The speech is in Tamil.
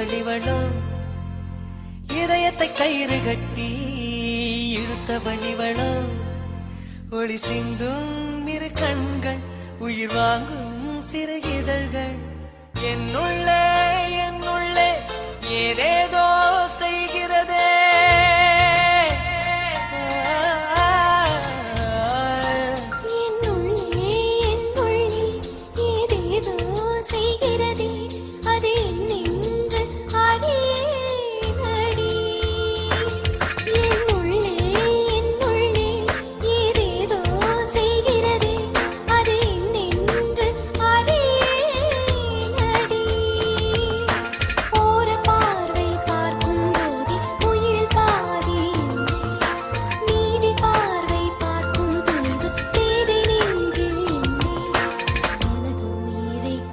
வழிவளோ இதயத்தை கயிறு கட்டி இழுத்த வழிவளோ ஒளி சிந்தும் இரு கண்கள் உயிர் வாங்கும் சிறு இதழ்கள் என்னுள்ளே ஏதேதோ செய்கிறதே ஏதேதோ செய்கிறதே அது என்னை